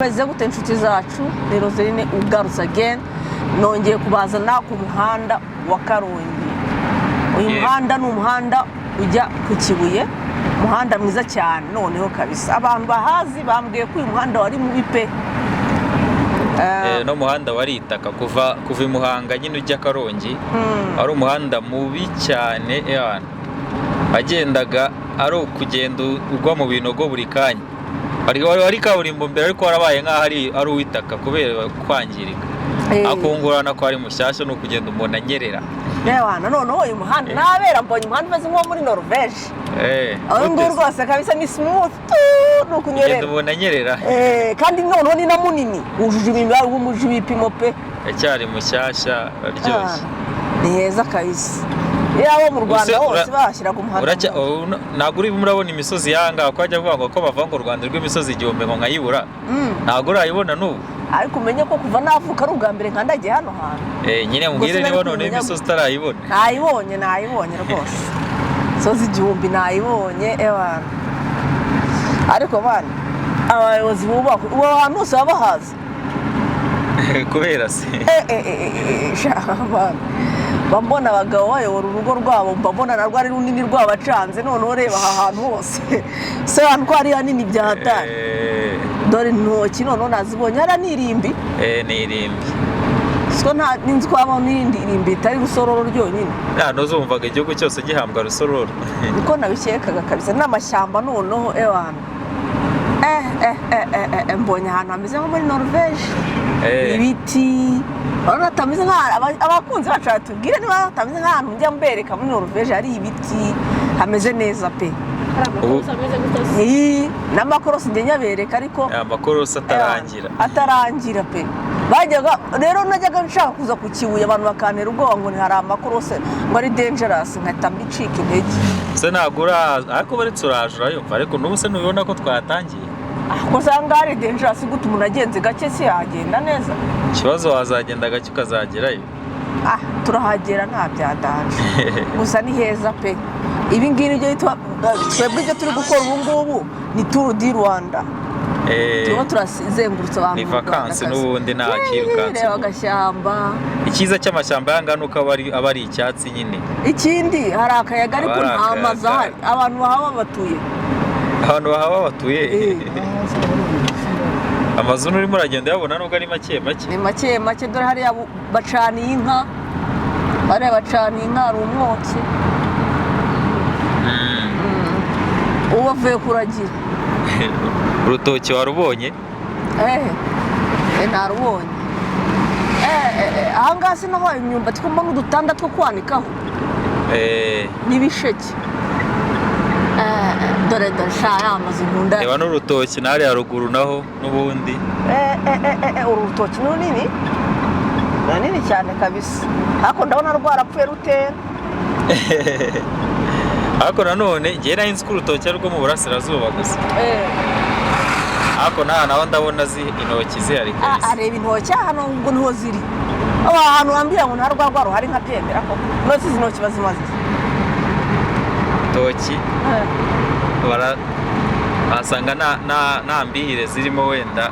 Meze gute inshuti zacu ni Roseline ugarutse again nongeye kubazana ku muhanda wa Karongi. Uyu muhanda ni umuhanda ujya ku Kibuye, muhanda mwiza cyane noneho kabisa. Abantu bahazi bambwiye ko uyu muhanda wari mubi pe. No muhanda waritaka kuva Muhanga nyine ujya Karongi. Ari umuhanda mubi cyane yana. Agendaga ari ukugenda ugwa mu binogo buri kanya. Wari kaburimbo mbere ariko warabaye nka ari uwitaka kubera kwangirika. Akungurana ko ari mushyashya no kugenda umuntu anyerera. Newana noneho uyu muhanda nabera mbonye umuhanda umeze nko muri Norvege. Aho ngo rwose kabisa ni smooth no kunyerera. Kugenda umuntu anyerera. Kandi noneho ni na munini wujuje ibipimo pe. Cyari mushyashya aryoshye. Ni heza kabisa. Yawo mu Rwanda hose bashyira ku muhanda. Ntabwo uri murabona imisozi yanga ko ajya kuvuga ko bavanga u Rwanda rw'imisozi igihumbi ngo nkayibura. Ntabwo urayibona n'ubu. Ariko umenye ko kuva navuka ari ubwa mbere nkandagiye hano hantu. Nyine mbwire niba none imisozi utarayibona. Nayibonye rwose. Sozi igihumbi nayibonye ebana. Ariko bana abayobozi bubakwe uwo hantu hose babahaza. Kubera se. Shaba. Bambona abagabo bayobora urugo rwabo mbabona narwo ari runini rwabacanze noneho reba aha hantu hose se hantu ari hanini byahatari dore ntoki noneho nazibonye ara nirimbi nirimbi so nta ninzi kwaba nirimbi itari Rusororo ryonyine nozumvaga igihugu cyose gihambwa Rusororo niko nabikekaga kabisa n'amashyamba noneho ewana mbonye ahantu hameze nko muri Norvege ibiti urabona tameze abakunzi bacu batubwire niba tameze nk'ahantu njya mbereka muri Norvege hari ibiti hameze neza pe n'amakorosi njye nyabereka ariko amakorosi atarangira pe bajyaga rero najyaga nshaka kuza ku Kibuye abantu bakantera ubwoba ngo hari amakorosi ngo ari dangerous nkahita mbicika intege se ntabwo uraza ariko baretse uraje urayumva ariko n'ubu se ntubibona ko twatangiye ko usanga hari dangerous gute umuntu agenze gake si yagenda neza ikibazo wazagenda gake ukazagerayo turahagera nta byadanje gusa ni heza pe ibi ngibi byo twebwe ibyo turi gukora ubu ngubu ni Tour du Rwanda turimo turazengurutse abantu ni vacances n'ubundi nta kirukanse reba agashyamba icyiza cy'amashyamba yangana uko aba ari icyatsi nyine ikindi hari akayaga ariko nta mazi ahari abantu bahaba batuye amazu urimo uragenda yabona nubwo ari make make dore hariya bacaniye inka bariya bacaniye inka hari umwotsi ubu bavuye kuragira urutoki warubonye ntarubonye ahangaha sinaho imyumbati ko mbona udutanda two kwanikaho n'ibisheke dore shaya amazu nkunda reba n'urutoki nari haruguru naho n'ubundi uru rutoki ni nini cyane kabisa ariko ndabona rwarapfuye rutera ariko nanone igihe nari nzi ko urutoki ari rwo mu burasirazuba gusa ariko naho ndabona intoki zihari kabisa areba intoki hano ngo niho ziri ahantu wambwira ngo nta rwagwa ruhari nkabyemera ko nose izi ntoki bazimaze toki basanga nta mbihire zirimo wenda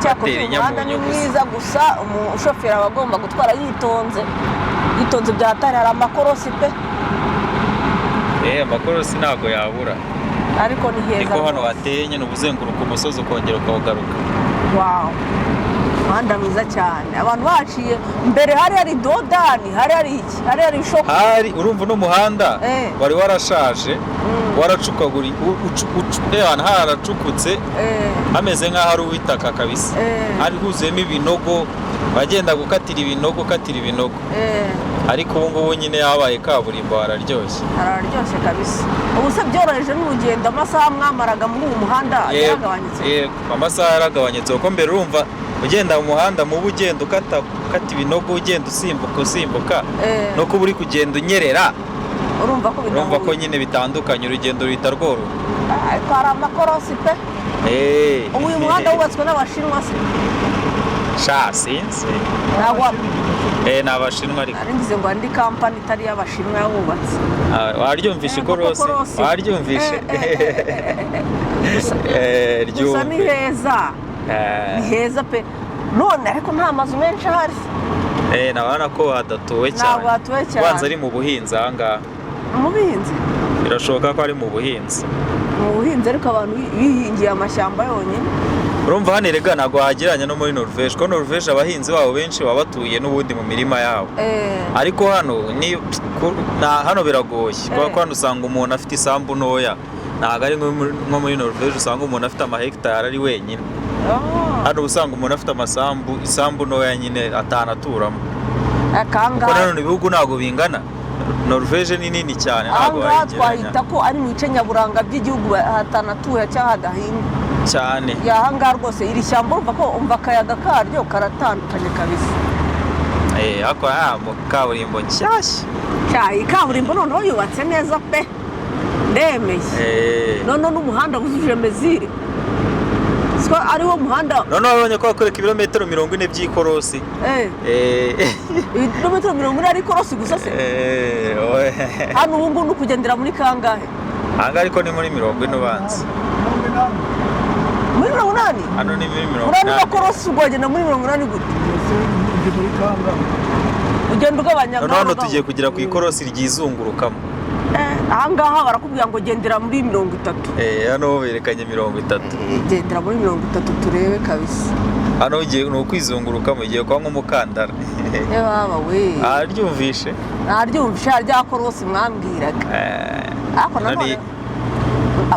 cyakoze umuhanda ni mwiza gusa umushoferi aba agomba gutwara yitonze byahatari hari amakorosi pe amakorosi ntabwo yabura ariko ni heza niko hano hateye nyine ubuzenguruka umusozi ukongera ukawugaruka umuhanda mwiza cyane abantu baciye mbere hari dodani hari ishopu urumva n'umuhanda wari warashaje waracukagura haracukutse hameze nk'aho ari uwitaka kabisa hari huzuyemo ibinogo bagenda gukatira ibinogo ariko ubu ngubu nyine yabaye kaburimbo hararyoshye kabisa ubu se byoroheje n'urugendo amasaha mwamaraga muri uwo muhanda yaragabanyutse amasaha yaragabanyutse kuko mbere urumva ugenda mu muhanda mubu ugenda ukata ibinogo ugenda usimbuka no kuba uri kugenda unyerera urumva ko nyine bitandukanye urugendo ruhita rworoha ariko hari amakorosi pe ubu uyu muhanda wubatswe n'abashinwa se sinzi ni abashinwa ariko ngize ngo andi kampani itari y'abashinwa yahubatse waryumvishe ikorosi waryumvishe gusa ni heza ni heza pe none ariko nta mazu menshi ahari nabona ko hadatuwe cyane kwanza ari mu buhinzi ahangaha mu buhinzi birashoboka ko ari mu buhinzi ariko abantu bihingiye amashyamba yonyine urumva hano erega ntabwo wagereranya no muri Norvège ko Norvège abahinzi babo benshi baba batuye n'ubundi mu mirima yabo ariko hano biragoye kuko hano usanga umuntu afite isambu ntoya ntabwo ari nko muri Norvège usanga umuntu afite amahegitari ari wenyine hano usanga umuntu afite isambu ntoya nyine atanaturamo kuko nanone ibihugu ntabwo bingana Norvège ni nini cyane ntabwo wayigereranya twahita ko ari mu bice nyaburanga by'igihugu hatanatuye cyangwa hadahinga cyane yahangaha rwose iri shyamba umva akayaga karyo karatandukanye kabisa ariko mu kaburimbo nshyashya iyi kaburimbo noneho yubatse neza pe ndemeye noneho n'umuhanda wujuje mezire siko ariwo muhanda noneho babonye ko bakoreka ibirometero 40 by'ikorosi ibirometero 40 ari ikorosi gusa se hano ubu ngubu kugendera muri kangahe ahangaha ariko ni muri 40 ubanza muri 80 hano ni muri 80 urabona korosi ugenda muri 80 gute ugenda ugabanya none tugiye kugera ku ikorosi ryizungurukamo ahangaha barakubwira ngo gendera muri 30 hano berekanye 30 gendera muri 30 turebe kabisa hano ugiye ni ukwizungurukamo ugiye kwa nk'umukandara baba we aryumvishe rya korosi mwambwiraga ariko nanone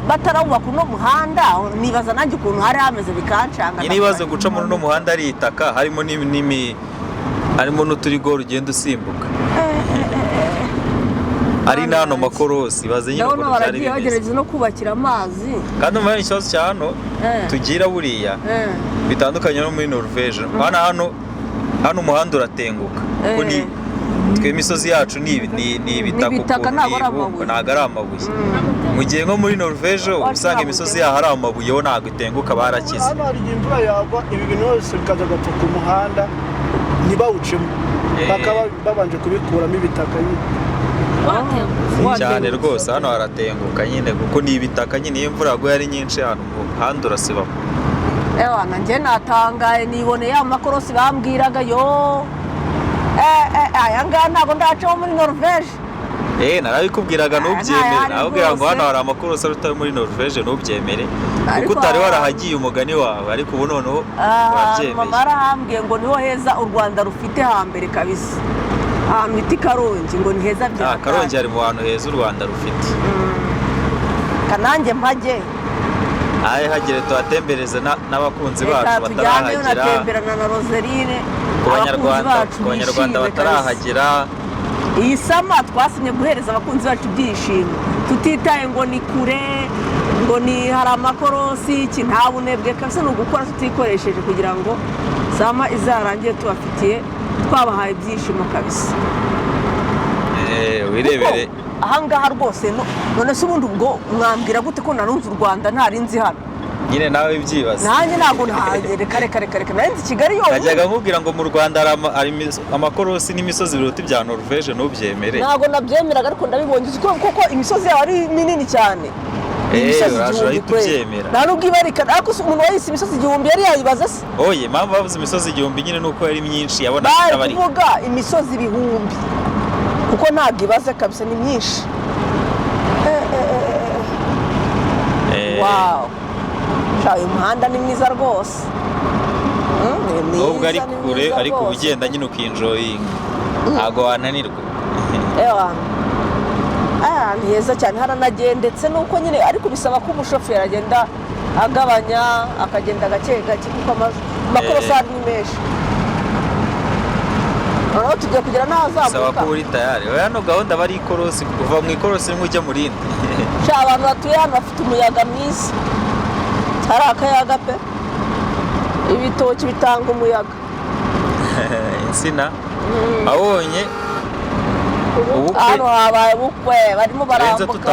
batarawubaka uno muhanda nibaza nanjye ukuntu hari hameze bikancanga nibaze guca muri uno muhanda ari itaka harimo harimo n'uturigoro ugenda usimbuka ari n'ano makorosi baze nyine ukuntu byari bimeze bagerageza no kubakira amazi kandi umenya ikibazo cya hano tugira buriya bitandukanye no muri Norvège hano umuhanda uratenguka kuko twe imisozi yacu ni ibitaka ntabwo ari amabuye mu gihe nko muri Norvège usanga imisozi yaho ari amabuye yo ntabwo itenguka barakize hano hari igihe imvura yagwa ibi bintu byose bikaza gatuka umuhanda ntibawucemo bakaba babanje kubikuramo ibitaka cyane rwose hano haratenguka nyine kuko ni ibitaka nyine iyo imvura yaguye ari nyinshi hano umuhanda urasibamo nanjye natangaye niboneye amakorosi bambwiraga aya ngaya ntabwo ndacaho muri Norvège narabikubwiraga ntubyemere nababwira ngo hano hari amakorosi atari muri Norvège ntubyemere kuko utari warahagiye umugani wawe ariko ubu noneho urabyemeye mama arahambwiye ngo niho heza u Rwanda rufite hambere kabisa ahantu bita Karongi ngo ni heza bya Karongi hari mu hantu heza u Rwanda rufite kanange mpage hagire tuhatembereze n'abakunzi bacu batarahagera natemberana na Roseline ku banyarwanda batarahagera iyi sama twasinye guhereza abakunzi bacu ibyishimo tutitaye ngo ni kure ngo ni hari amakorosi iki nta bunebwe kabisa ni ugukora tutikoresheje kugira ngo sama izarangire tubafitiye twabahaye ibyishimo kabisa wirebere ahangaha rwose none se ubundi ubwo mwambwira gute ko narunze u Rwanda ntarinzi hano nyine nawe ibyibaza nanjye ntabwo reka narinzi Kigali yonyine najyaga nkubwira ngo mu Rwanda hari amakorosi n'imisozi biruta ibya Norvège ntubyemere ntabwo nabyemeraga ariko ndabibonye kuko imisozi yawe ari minini cyane nta nubwo ibarika ariko umuntu wayise imisozi igihumbi yari yayibaza se impamvu bavuze imisozi igihumbi nyine nuko yari myinshi yabona bari kuvuga imisozi ibihumbi kuko ntabwo ibaze kabisa ni myinshi wawu uyu muhanda ni mwiza rwose nubwo ari kure ariko uba ugenda nyine ukinjoyinga ntabwo wananirwa ni heza cyane haranagendetse nuko nyine ariko bisaba ko umushoferi agenda agabanya akagenda gake gake kuko amakorosari ni menshi noneho tugiye kugera n'ahazamuka bisaba ko uri tayari hano gahunda bari ikorosi kuva mu ikorosi rimwe ujya mu rindi abantu batuye hano bafite umuyaga mwiza hari akayaga pe ibitoki bitanga umuyaga insina abonye ubukwe hano habaye ubukwe barimo barambuka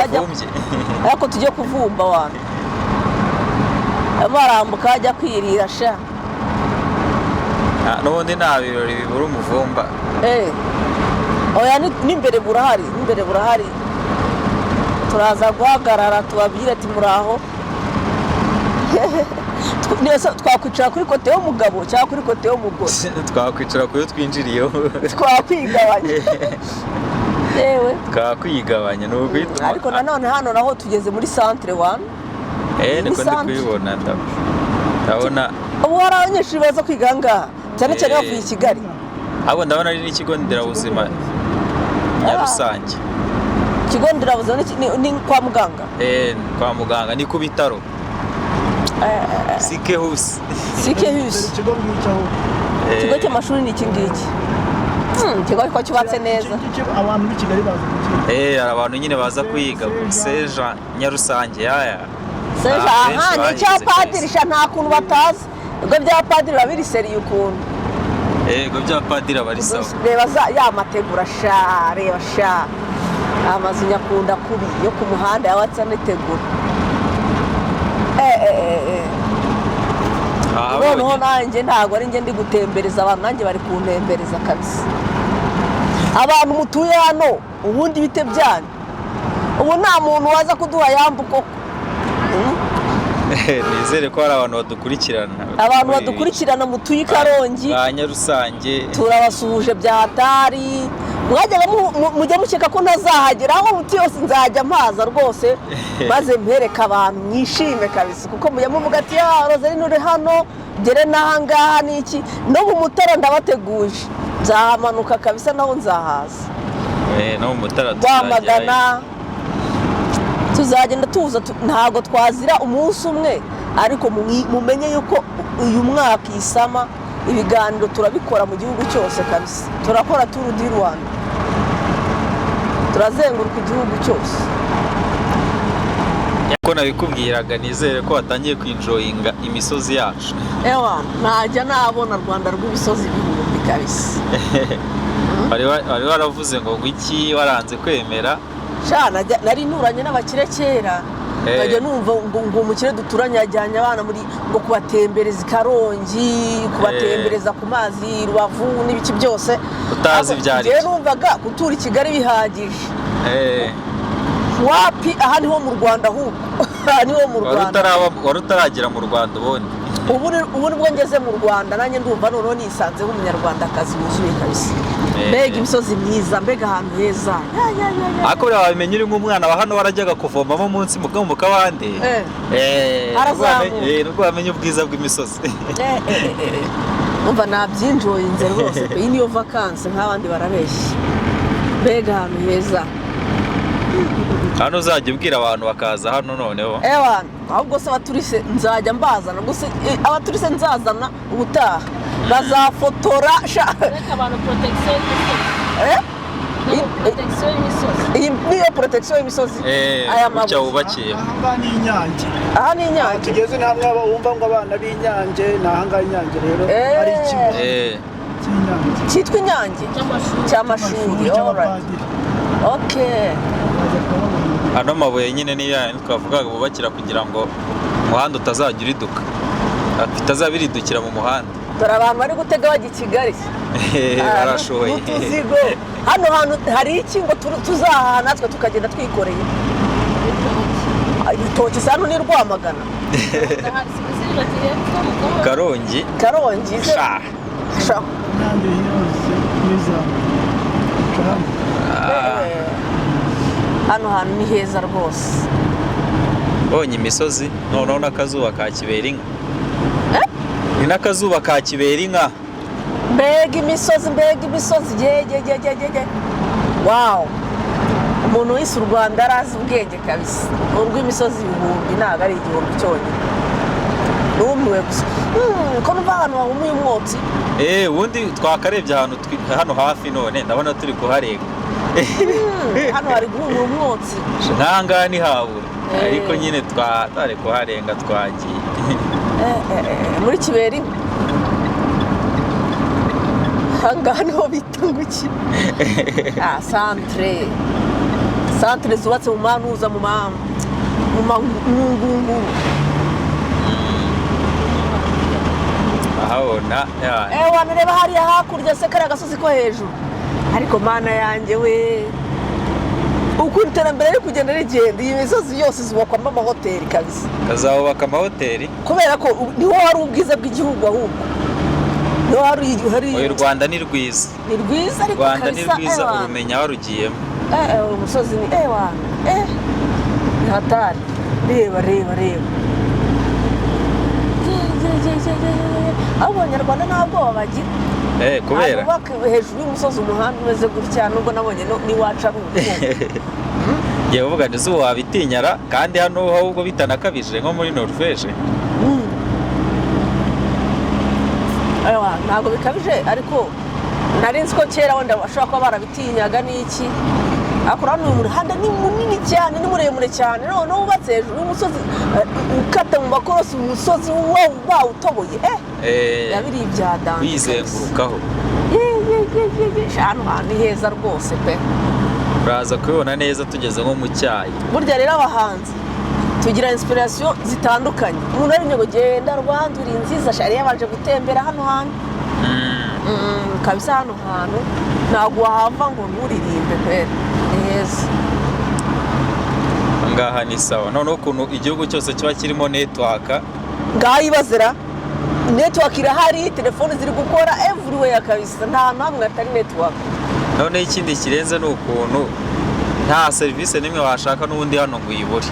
ariko tujye kuvumba abantu barimo barambuka bajya kwirira sha n'ubundi nta birori bibura umuvumba oya n'imbere burahari turaza guhagarara tubabwire ati muraho twakwicara kuri kote y'umugabo cyangwa kuri kote y'umugore twakwicara kuyo twinjiriyeho twakwigabanya yewe twakwigabanya ni uguhitamo ariko nanone hano naho tugeze muri centre 1 niko ndi kubibona ndabona ubu hari abanyeshuri baza kwiga ngaha cyane cyane bavuye i Kigali ahubwo ndabona ari n'ikigo nderabuzima Nyarusange ikigo nderabuzima ni kwa muganga kwa muganga ni ku bitaro Sikehus ikigo cy'amashuri ni iki ngiki ikigo ariko cyubatse neza abantu b'i Kigali baza kukiga hari abantu nyine baza kwiga Seja Nyarusange Seja aha ni cya padiri nta kuntu batazi ubwo bya padiri babiri seriye ukuntu ubwo bya padiri abarisawa reba ya mategura reba amazu nyakunda kubi yo ku muhanda yabatse n'itegura noneho nanjye ntabwo ari njye ndi gutembereza abantu nanjye bari kuntembereza kabisa abantu mutuye hano ubundi bite byanyu ubu nta muntu waza kuduha yambuko nizere ko hari abantu badukurikirana mutuye i Karongi ba Nyarusange turabasuhuje bya hatari mwajyaga mujya mukeka ko ntazahagera aho muti yose nzajya mpaza rwose maze mpereka abantu mwishime kabisa kuko mujya muvuga ati Rosaline uri hano gere n'ahangaha n'iki no mu Mutara ndabateguje nzahamanuka kabisa naho nzahaza no mu Mutara Rwamagana tuzagenda tuza ntago twazira umunsi umwe ariko mumenye yuko uyu mwaka isama ibiganiro turabikora mu gihugu cyose kabisa turakora Tour du Rwanda turazenguruka igihugu cyose ko nabikubwiraga nizere ko watangiye kwinjoyinga imisozi yacu najya nabona Rwanda rw'imisozi ibihumbi kabisa wari waravuze ngo iki waranze kwemera nari nturanye n'abakire kera nkajya numva ngo umukire duturanye yajyanye abana ngo kubatembereza i Karongi kubatembereza ku mazi Rubavu n'ibiki byose utazi ibyari byo numvaga gutura i Kigali bihagije wapi aha niho mu Rwanda ahubwo niho mu Rwanda wari utaragera mu Rwanda ubu nibwo ngeze mu Rwanda nanjye ndumva noneho nisanze nk'umunyarwandakazi wuzuye kabisa mbega imisozi myiza mbega ahantu heza ariko buriya wabimenya uri nk'umwana wa hano warajyaga kuvomamo munsi mu kabande nubwo wamenya ubwiza bw'imisozi umva nabyinjoyinze rwose iyi niyo vakansi nk'abandi barabeshya mbega ahantu heza hano uzajya ubwira abantu bakaza hano noneho ahubwo se abaturise nzajya mbazana gusa abaturise nzazana ubutaha bazafotora abantu protection niyo protection y'imisozi aya mabuye wubakiye aha ni Inyange tugeze ni hamwe wumva ngo abana b'Inyange ni ahangaha Inyange rero ari ikigo cyitwa Inyange cy'amashuri ano mabuye nyine niyo twavugaga bubakira kugira ngo umuhanda utazajya uriduka utazabiridukira mu muhanda dore abantu bari gutega bajya i Kigali barashoboye n'utuzigo hano hantu hari iki ngo tuzahaha natwe tukagenda twikoreye ibitoki se hano ni Rwamagana Karongi hano hantu ni heza rwose bonye imisozi noneho n'akazuba ka kibera inka ni n'akazuba ka kibera inka mbega imisozi wawu umuntu wese u Rwanda arazi ubwenge kabisa urw'imisozi ibihumbi ntabwo ari igihumbi cyonyine numiwe gusa ko numva ahantu hahumuye umwotsi ubundi twakarebye ahantu hano hafi none ndabona turi kuharenga hano hari guhumura umwotsi nkangaha ntihabura ariko nyine twari kuharenga twagiye muri kibera inka ahangaha niho bita ngo iki santere zubatse mu manuza mu ngunguru ahabona wanareba hariya hakurya se kariya gasozi ko hejuru ariko mana yanjye we uko iterambere riri kugenda rigenda iyi misozi yose zubakwamo amahoteli kabisa kazabubaka amahoteli kubera ko niho hari ubwiza bw'igihugu ahubwo niho hari u Rwanda ni rwiza ariko Rwanda ni rwiza urumenya warugiyemo umusozi ni ni hatari reba abo Abanyarwanda ntabwo babagira kubera hejuru y'umusozi umuhanda umeze gutya nubwo nabonye n'iwacu ari ubukungu yewe uvuga nti zuba wabitinyara kandi hano ahubwo bitanakabije nko muri Norvège ntabwo bikabije ariko nari nzi ko kera wenda bashobora kuba barabitinyaga n'iki ariko hano uyu muhanda ni munini cyane ni muremure cyane noneho wubatse hejuru y'umusozi ukata mu makorosi umusozi wawutoboye yabiri ibya dance wizengurukaho hano hantu ni heza rwose pe uraza kubibona neza tugeze nko mu cyayi burya rero abahanzi tugira inspiration zitandukanye umuntu ari ngo genda Rwanda uri nziza shari yabanje gutembera hano hantu kabisa hano hantu ntabwo wahava ngo nturirimbe pe neza ngaha ni sawa noneho ukuntu igihugu cyose kiba kirimo network ngayibazira network irahari telefone ziri gukora everywhere kabisa nta namwe atari network none ikindi kirenze ni ukuntu nta service nimwe washaka n'ubundi hano ngo uyibure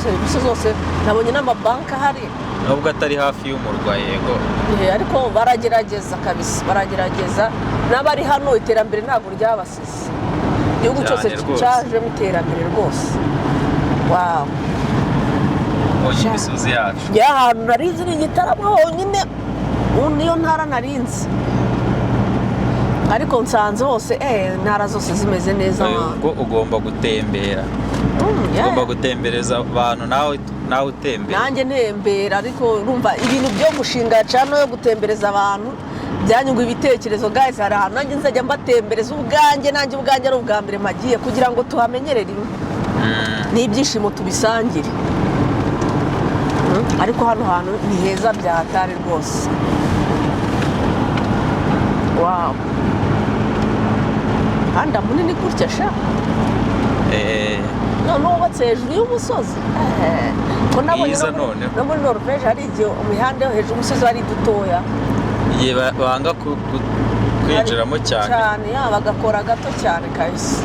service zose nabonye n'amabanka hari nubwo atari hafi y'umurwa yego ariko baragerageza kabisa baragerageza n'abari hano iterambere ntabwo ryabasize igihugu cyose cyaje mu iterambere rwose wow onye imisozi yacu y'ahantu narinzi ni Gitarama honyine niyo ntara narinzi ariko nsanze hose ntara zose zimeze neza ubwo ugomba gutembera ugomba gutembereza abantu nawe utembera nanjye ntembera ariko urumva ibintu byo gushinga cano yo gutembereza abantu byanyunguye ibitekerezo guys hari ahantu nanjye nzajya mbatembereza ubwanjye nanjye ubwanjye ari ubwa mbere magiye kugira ngo tuhamenyerere rimwe n'ibyishimo tubisangire ariko hano hantu ni heza byahatari rwose wow handa munini gutya sha none wubatse hejuru y'umusozi ko nabonye no muri Norvège hari igihe imihanda yo hejuru y'umusozi ari dutoya igihe banga kwinjiramo cyane bagakora gato cyane kabisa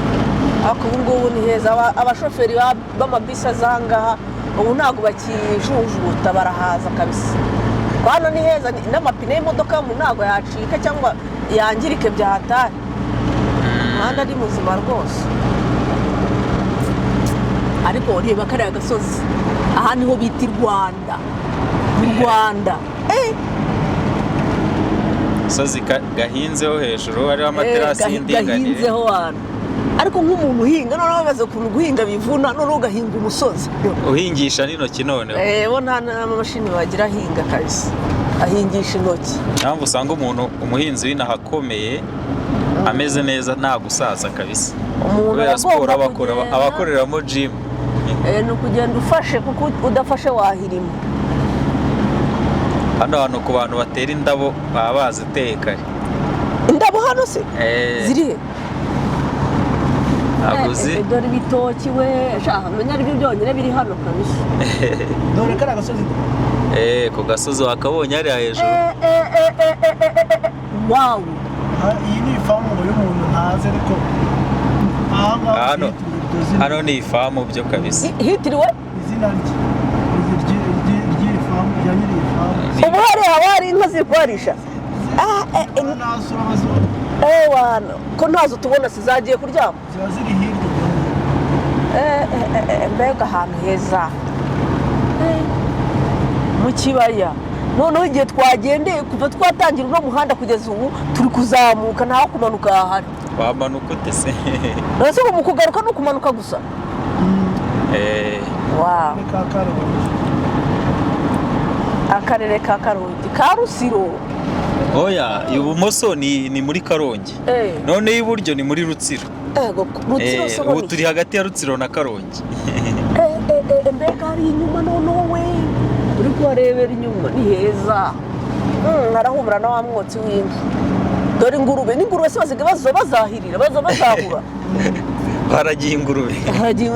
ariko ubu ngubu ni heza abashoferi b'amabisi azangaha ubu ntabwo bakijujuta barahaza kabisa hano ni heza n'amapine y'imodoka mu ntabwo yacika cyangwa yangirike byahatari umuhanda ari muzima rwose ariko reba kariya gasozi aha niho bita i Rwanda mu Rwanda gasozi gahinzeho hejuru hariho amaterasi y'indinganire gahinzeho hano ariko nk'umuntu uhinga noneho baze ukuntu guhinga bivuna noneho ugahinga umusozi uhingisha n'intoki noneho bo nta n'amamashini bagira ahinga kabisa ahingisha intoki mpamvu usanga umuhinzi w'inaha akomeye ameze neza nta gusaza kabisa kubera siporo abakoreramo gym ni ukugenda ufashe kuko udafashe wahirima hano hantu ku bantu batera indabo baba baziteye kare indabo hano se ziri he aguzi dore ibitoki we shaka menya ari byo byonyine biri hano kabisa dore kari agasozi ku gasozi wakabonye hariya hejuru wow iyi ni ifamu y'umuntu ntazi ariko hano ni ifamu byo kabisa hitiriwe izina ry'iyi famu ya nyiri iyi famu ubu hari inka ziri kuharisha wana ko ntazo tubona zizagiye kuryama ziba ziri hirya mbega ahantu heza mu kibaya noneho igihe twagendeye kuva twatangira uno muhanda kugeza ubu turi kuzamuka ntaho kumanuka hahari wamanuka ute se ese mu kugaruka no kumanuka gusa wow akarere ka Karongi ka Rusiro oya ibumoso ni muri Karongi none iburyo ni muri Rutsiro ubu turi hagati ya Rutsiro na Karongi mbega hari inyuma noneho we uri kuharebera inyuma ni heza harahumura na wa mwotsi w'inka dore ingurube n'ingurube se basigaye bazahirira bazahura baragiye ingurube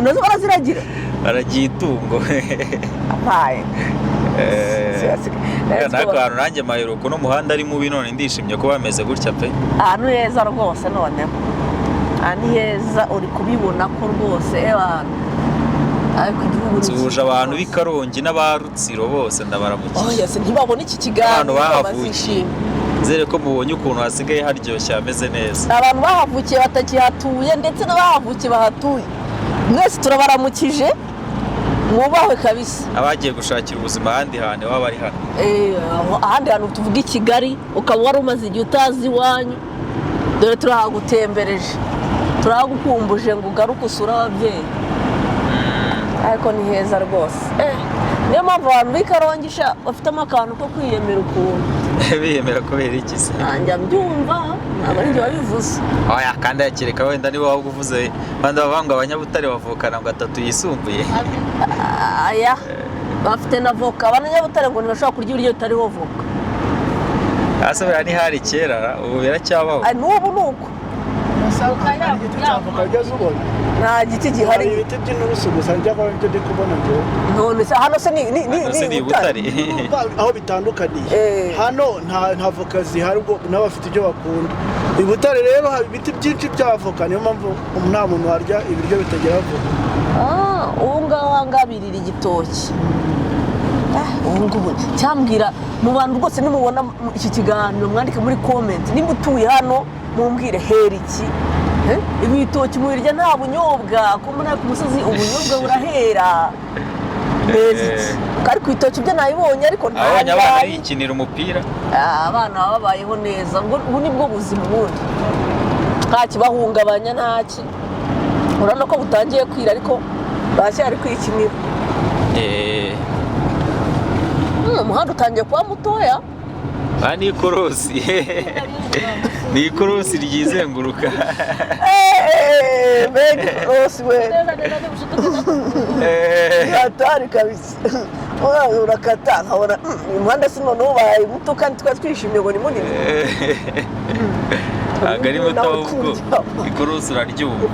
nazo baraziragira baragiye itungo ampaye nako hantu nanjye maheruko n'umuhanda ari mubi none ndishimye ko bameze gutya pe ahantu heza rwose noneho ahantu heza uri kubibona ko rwose abantu ariko igihugu nzuje abantu b'i Karongi n'abarutsiro bose ndabaramukiye yose ntibabona iki kiganiro bahavukiye nzere ko mubonye ukuntu hasigaye haryoshye hameze neza abantu bahavukiye batakihatuye ndetse n'abahavukiye bahatuye mwese turabaramukije mwubahwe kabisa abagiye gushakira ubuzima ahandi hantu baba bari hano ahandi hantu tuvuga i Kigali ukaba wari umaze igihe utazi iwanyu dore turahagutembereje turahagukumbuje ngo ugaruke usure ababyeyi ariko ni heza rwose niyo mpamvu abantu b'i Karongi bafitemo akantu ko kwiyemera ukuntu biyemera kubera iki se njya mbyumva ntabwo ari njye wabivuze oya kandi yakireka wenda niba waba uvuze bandi bavanga abanyabutare bavukana ngo 3 yisumbuye aya bafite na voka abanyabutare ngo ntibashobora kurya ibiryo bitariho voka asubira ni hari kera ubu biracyabaho n'ubu nuko nta giti gihari ibiti by'inturusu gusa njya kwa byo ndi kubona byo none se hano se ni butare aho bitandukaniye hano nta voka zihari ubwo n'abafite ibyo bakunda i Butare rero haba ibiti byinshi bya voka niyo mpamvu nta muntu warya ibiryo bitagira voka ubu ngaho wangabirira igitoki ubu ngubu cyambwira mu bantu rwose nimubona iki kiganiro mwandike muri comment nimba utuye hano mumbwire hera iki ibitoki mubirya nta bunyobwa ko muri ku musozi ubunyobwa burahera kari ku itoki byo nabibonye ariko abanya abana bikinira umupira abana babayeho neza ngo ubu nibwo buzima ubundi nta kibahungabanya ntaki urabona ko butangiye kwira ariko bacyari kwikinira umuhanda utangiye kuba mutoya ni ikorosi ni ikorosi ryizenguruka mbega ikorosi we atari kabisa urakata nkabona umuhanda si noneho ubaye muto kandi twari twishimiye ngo ni munini ntabwo ari muto ahubwo ikorosi uraryumva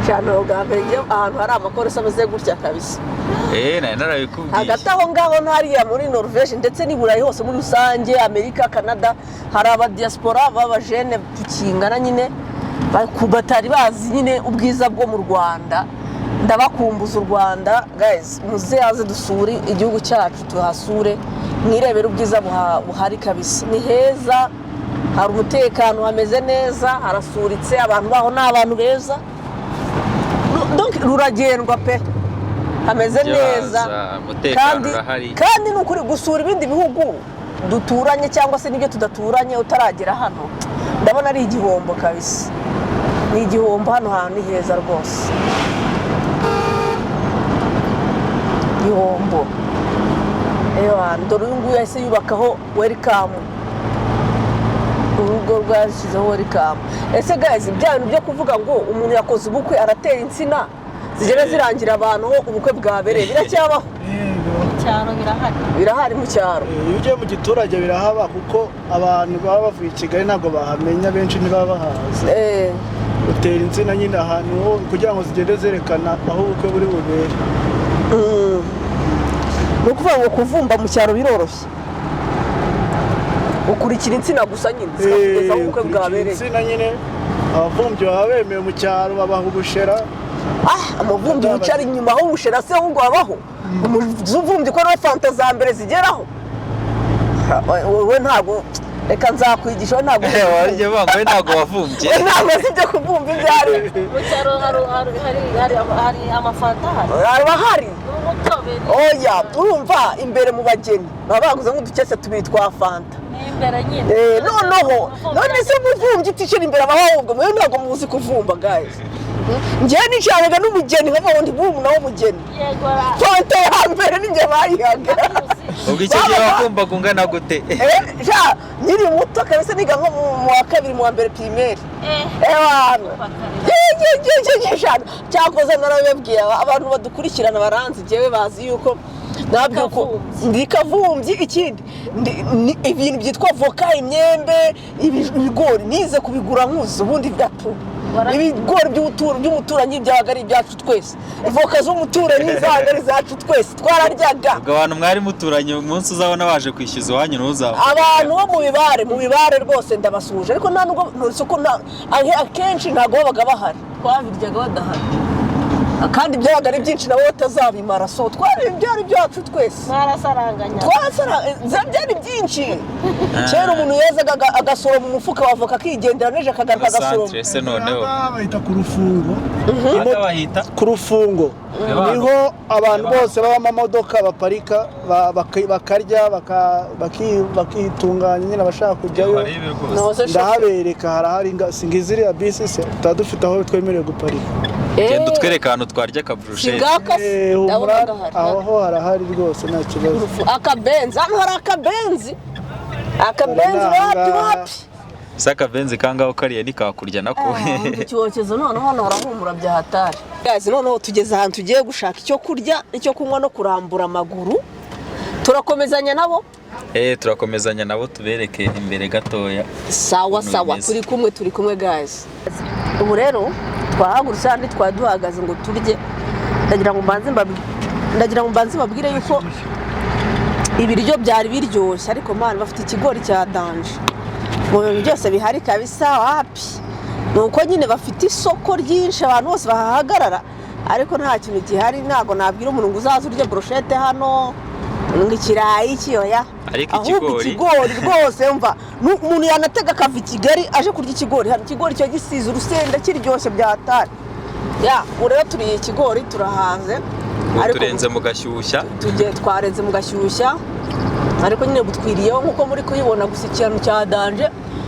cyane bwa mbere ngewe ahantu hari amakorosi ameze gutya kabisa nari narabikubwiye hagati aho ngaho ntariya muri Norvège ndetse n'i Burayi hose muri rusange Amerika Canada hari abadiaspora b'abajene tukingana nyine batari bazi nyine ubwiza bwo mu Rwanda ndabakumbuza u Rwanda guys muzeaze dusure igihugu cyacu tuhasure mwirebera ubwiza buhari kabisa ni heza hari umutekano hameze neza harasuritse abantu baho n'abantu beza donc ruragendwa pe hameze neza kandi n'ukuri gusura ibindi bihugu duturanye cyangwa se n'ibyo tudaturanye utaragera hano ndabona ari igihombo kabisa ni igihombo hano hantu ni heza rwose igihombo dore uyu nguyu yahise yubakaho welcome urugo rwashyizeho welcome ese guys bya bintu byo kuvuga ngo umuntu yakoze ubukwe aratera insina zigera zirangira abantu ubukwe bwabereye biracyabaho cyaro birahari mu cyaro iyo ugiye mu giturage birahaba kuko abantu baba bavuye i Kigali ntabwo bahamenya benshi ntibaba bahazi utera insina nyine ahantu kugira ngo zigende zerekana aho ubukwe buri bubere ni ukuvuga ngo kuvumba mu cyaro biroroshye ukurikira insina gusa nyine zikakugeza aho ubukwe bwabereye insina nyine abavumbyi baba bemewe mu cyaro babaha ubushera amavumbi wicara inyuma aho ubushera se ahubwo wabaho umuvumbyi ko nawe fanta za mbere zigeraho wowe ntabwo reka nzakwigisha wowe ntabwo waryo bambaye ntabwo wavumbye ntabwo sibyo kuvumba ibyo ari mu cyaro hari amafanta hari oya urumva imbere mu bageni baba baguze nk'udukese tubiri twa fanta noneho none se muvumbyi uticira imbere abaho ahubwo mwe ntabwo muzi kuvumba guys njyewe nicaraga n'umugeni nkavuga ndi bumu nawe umugeni fanta ya mbere ninjye bayihaga ubwo icyo gihe wakumvaga ungana gute nkiri muto kabisa niga nko mu wa kabiri mu wa mbere primaire cyakoze narabibabwiye abantu badukurikirana baranzi njyewe bazi yuko nabyuko ndi kavumbyi ikindi ibintu byitwa voka imyembe ibigori nize kubigura nkuzi ubundi byatu ibigori by'umuturanyi byabaga ari ibyacu twese ivoka z'umuturanyi zabaga ari izacu twese twararyaga. ubwo abantu mwari muturanye umunsi uzabona baje kwishyuza iwanyu ntuzaba abantu bo mu bibare rwose ndabasuje ariko nta nubwo akenshi ntabwo babaga bahari twabiryaga badahari kandi byabaga ari byinshi nabo batazabimara so byari byacu twese mwarasaranganya byari byinshi kera umuntu yezaga agasoroma umufuka wavoka akigendera neje akagaruka agasoroma ese noneho bahita ku rufungo bahita ku rufungo niho abantu bose b'amamodoka baparika bakarya bakitunganya nyine abashaka kujyayo ndahabereka harahari singiziriya bisi se tutadufite aho twemerewe guparika genda utwereka ahantu twarya akaburusheti aho harahari rwose nta kibazo akabenzi hano hari akabenzi wapi se akabenzi kangaho kariya nikakurya nako icyokezo noneho hano harahumura bya hatari noneho tugeze ahantu tugiye gushaka icyo kurya icyo kunywa no kurambura amaguru turakomezanya nabo turakomezanya nabo tubereke imbere gatoya sawa turi kumwe guys ubu rero twahagurutse handi twaduhagaze ngo turye ndagira ngo mbanze babwire yuko ibiryo byari biryoshye ariko man bafite ikigori cya danje mu bintu byose bihari kabisa wapi nuko nyine bafite isoko ryinshi abantu bose bahahagarara ariko nta kintu gihari ntago nabwira umuntu ngo uzaze urye brochette hano ngo ikirayi kiyoya ariko ikigori rwose mva umuntu yanatega akava i Kigali aje kurya ikigori hano ikigori cyo gisize urusenda kiryoshye bya hatari ureba turiye ikigori turahaze turenze mu gashyushya twarenze mu gashyushya ariko nyine butwiriyeho nkuko muri kuyibona gusa ikintu cya danje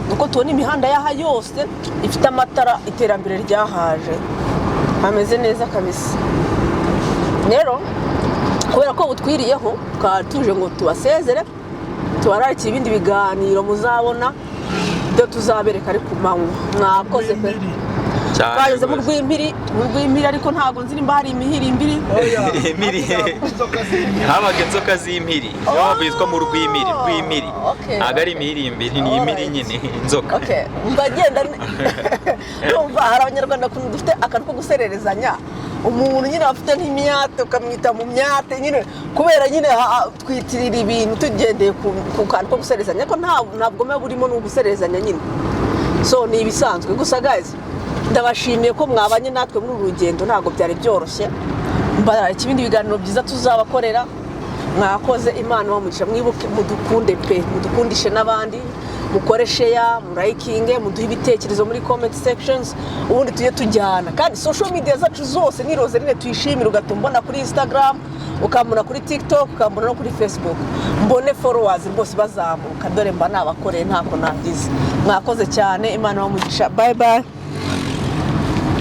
nuko tubona imihanda yaha yose ifite amatara iterambere ryahaje hameze neza kabisa rero kubera ko butwiriyeho tuje ngo tubasezere tubararikira ibindi biganiro muzabona ibyo tuzabereka ari ku manywa mwakoze pe twageze mu rw'impiri ariko ntabwo nzi nimba hari imihirimbiri habaga inzoka z'impiri niyo mpamvu yitwa mu rw'impiri ntabwo ari imihirimbiri ni impiri nyine inzoka mbagenda numva hari abanyarwanda dufite akantu ko gusererezanya umuntu nyine afite nk'imyate ukamwita mu myate nyine kubera nyine twitirira ibintu tugendeye ku kantu ko gusererezanya ariko ntabwo muba burimo ni ugusererezanya nyine so ni ibisanzwe gusa guys ndabashimiye ko mwabanye natwe muri uru rugendo ntabwo byari byoroshye mbararika ibindi biganiro byiza tuzabakorera mwakoze Imana bamugisha mwibuke mudukunde pe mudukundishe n'abandi mukore share murayikinge muduhe ibitekerezo muri comment sections ubundi tujye tujyana kandi social media zacu zose ni Roseline tuyishimira ugatumbona kuri Instagram ukambona kuri TikTok ukambona no kuri Facebook mbone followers bose bazamuka dore mba nabakoreye ntako nagize mwakoze cyane Imana bamugisha bye bye.